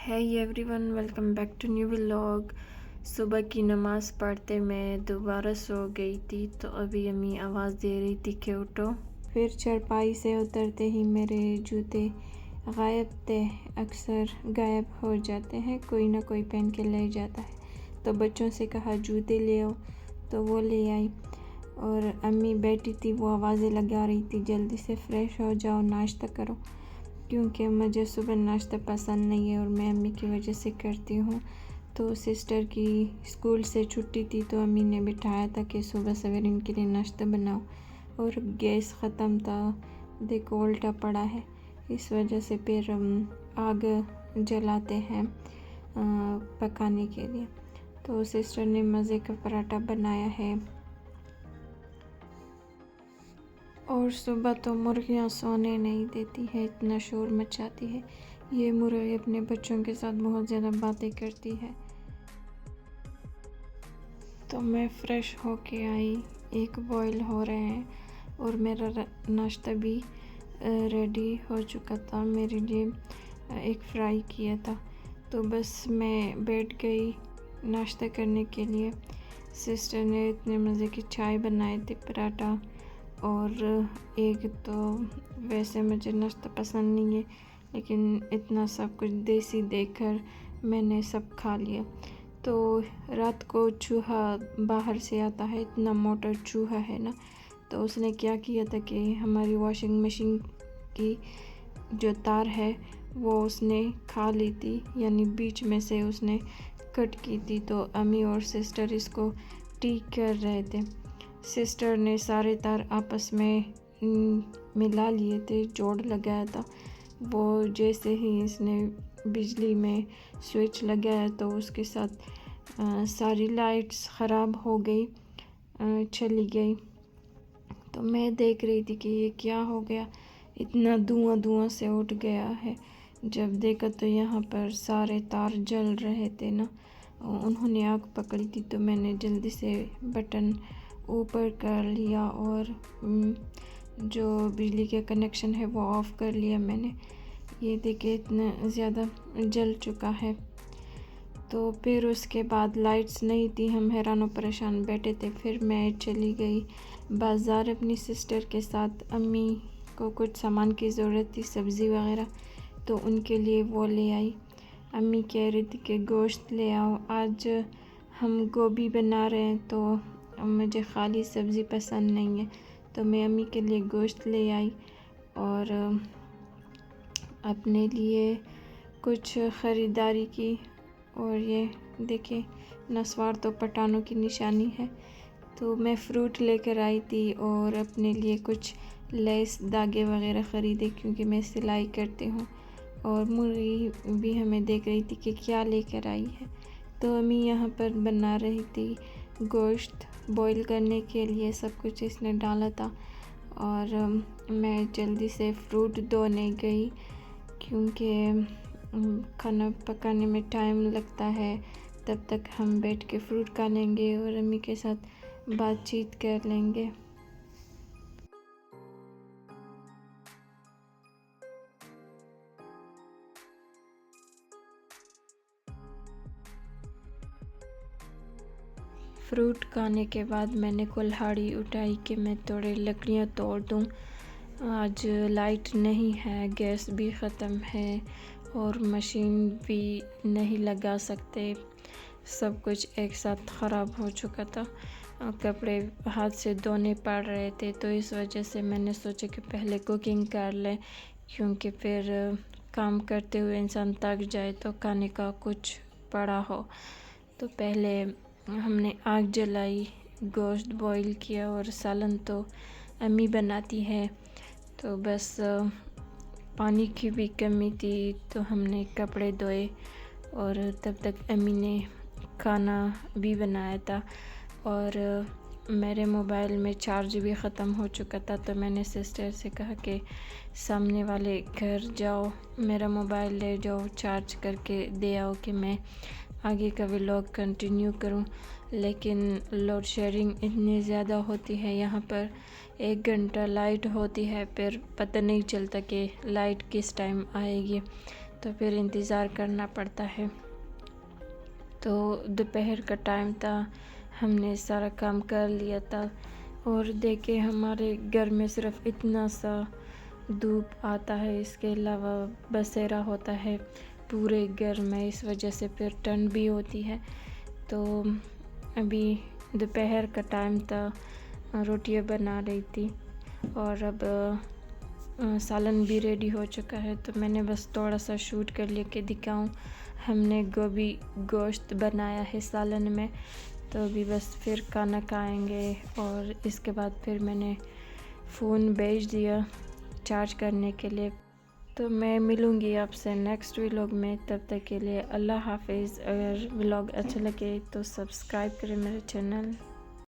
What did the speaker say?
Hey everyone, welcome back to new vlog. सुबह की नमाज़ पढ़ते मैं दोबारा सो गई थी तो अभी अम्मी आवाज़ दे रही थी कि उठो। फिर चारपाई से उतरते ही मेरे जूते गायब थे। अक्सर गायब हो जाते हैं, कोई ना कोई पहन के ले जाता है। तो बच्चों से कहा जूते ले आओ, तो वो ले आई और अम्मी बैठी थी, वो आवाज़ें लगा रही थी जल्दी से फ्रेश हो जाओ, नाश्ता करो, क्योंकि मुझे सुबह नाश्ता पसंद नहीं है और मैं अम्मी की वजह से करती हूँ। तो सिस्टर की स्कूल से छुट्टी थी तो अम्मी ने बिठाया था कि सुबह सवेरे इनके लिए नाश्ता बनाओ, और गैस ख़त्म था, देखो उल्टा पड़ा है, इस वजह से फिर आग जलाते हैं पकाने के लिए। तो सिस्टर ने मज़े का पराठा बनाया है। और सुबह तो मुर्गियाँ सोने नहीं देती है, इतना शोर मचाती है। ये मुर्गी अपने बच्चों के साथ बहुत ज़्यादा बातें करती है। तो मैं फ़्रेश होके आई, एक बॉयल हो रहे हैं और मेरा नाश्ता भी रेडी हो चुका था। मेरे लिए एक फ्राई किया था, तो बस मैं बैठ गई नाश्ता करने के लिए। सिस्टर ने इतने मज़े की चाय बनाए थे, पराठा और एक, तो वैसे मुझे नाश्ता पसंद नहीं है, लेकिन इतना सब कुछ देसी देखकर मैंने सब खा लिया। तो रात को चूहा बाहर से आता है, इतना मोटा चूहा है ना, तो उसने क्या किया था कि हमारी वॉशिंग मशीन की जो तार है वो उसने खा ली थी, यानी बीच में से उसने कट की थी। तो अम्मी और सिस्टर इसको ठीक कर रहे थे। सिस्टर ने सारे तार आपस में मिला लिए थे, जोड़ लगाया था। वो जैसे ही इसने बिजली में स्विच लगाया तो उसके साथ सारी लाइट्स ख़राब हो गई, चली गई। तो मैं देख रही थी कि ये क्या हो गया, इतना धुआं से उठ गया है। जब देखा तो यहाँ पर सारे तार जल रहे थे ना, उन्होंने आग पकड़ी थी। तो मैंने जल्दी से बटन ऊपर कर लिया और जो बिजली के कनेक्शन है वो ऑफ़ कर लिया मैंने। ये देखिए इतना ज़्यादा जल चुका है। तो फिर उसके बाद लाइट्स नहीं थी, हम हैरान और परेशान बैठे थे। फिर मैं चली गई बाज़ार अपनी सिस्टर के साथ। अम्मी को कुछ सामान की ज़रूरत थी, सब्ज़ी वगैरह, तो उनके लिए वो ले आई। अम्मी कह रही थी कि गोश्त ले आओ, आज हम गोभी बना रहे हैं, तो मुझे खाली सब्ज़ी पसंद नहीं है। तो मैं अम्मी के लिए गोश्त ले आई और अपने लिए कुछ ख़रीदारी की। और ये देखिए, नस्वार तो पठानों की निशानी है। तो मैं फ़्रूट लेकर आई थी और अपने लिए कुछ लेस धागे वगैरह ख़रीदे, क्योंकि मैं सिलाई करती हूँ। और मुर्गी भी हमें देख रही थी कि क्या लेकर आई है। तो अम्मी यहाँ पर बना रही थी गोश्त, बॉईल करने के लिए सब कुछ इसने डाला था। और मैं जल्दी से फ्रूट धोने गई, क्योंकि खाना पकाने में टाइम लगता है। तब तक हम बैठ के फ्रूट खा लेंगे और अम्मी के साथ बातचीत कर लेंगे। फ्रूट खाने के बाद मैंने कुल्हाड़ी उठाई कि मैं थोड़ी लकड़ियाँ तोड़ दूँ। आज लाइट नहीं है, गैस भी ख़त्म है और मशीन भी नहीं लगा सकते। सब कुछ एक साथ ख़राब हो चुका था, कपड़े हाथ से धोने पड़ रहे थे। तो इस वजह से मैंने सोचा कि पहले कुकिंग कर लें, क्योंकि फिर काम करते हुए इंसान थक जाए तो खाने का कुछ पड़ा हो। तो पहले हमने आग जलाई, गोश्त बॉईल किया, और सालन तो अम्मी बनाती है। तो बस पानी की भी कमी थी, तो हमने कपड़े धोए और तब तक अम्मी ने खाना भी बनाया था। और मेरे मोबाइल में चार्ज भी ख़त्म हो चुका था, तो मैंने सिस्टर से कहा कि सामने वाले घर जाओ, मेरा मोबाइल ले जाओ, चार्ज करके दे आओ कि मैं आगे का व्लॉग कंटिन्यू करूं। लेकिन लोड शेयरिंग इतनी ज़्यादा होती है यहाँ पर, 1 घंटा लाइट होती है, फिर पता नहीं चलता कि लाइट किस टाइम आएगी। تو پھر انتظار کرنا پڑتا ہے۔ تو دوپہر کا ٹائم تھا، ہم نے سارا کام کر لیا تھا، اور دیکھیں ہمارے گھر میں صرف اتنا سا دھوپ آتا ہے، اس کے علاوہ بسیرا ہوتا ہے پورے گھر میں، اس وجہ سے پھر ٹھنڈ بھی ہوتی ہے۔ تو ابھی دوپہر کا ٹائم تھا، روٹیاں بنا رہی تھی، اور اب سالن بھی ریڈی ہو چکا ہے، تو میں نے بس تھوڑا سا شوٹ کر لیا کہ دکھاؤں۔ ہم نے گوبھی گوشت بنایا ہے سالن میں، تو ابھی بس پھر کھانا کھائیں گے، اور اس کے بعد پھر میں نے فون بھیج دیا چارج کرنے کے لیے۔ تو میں ملوں گی آپ سے نیکسٹ ولاگ میں، تب تک کے لیے اللہ حافظ۔ اگر ولاگ اچھا لگے تو سبسکرائب کریں میرے چینل۔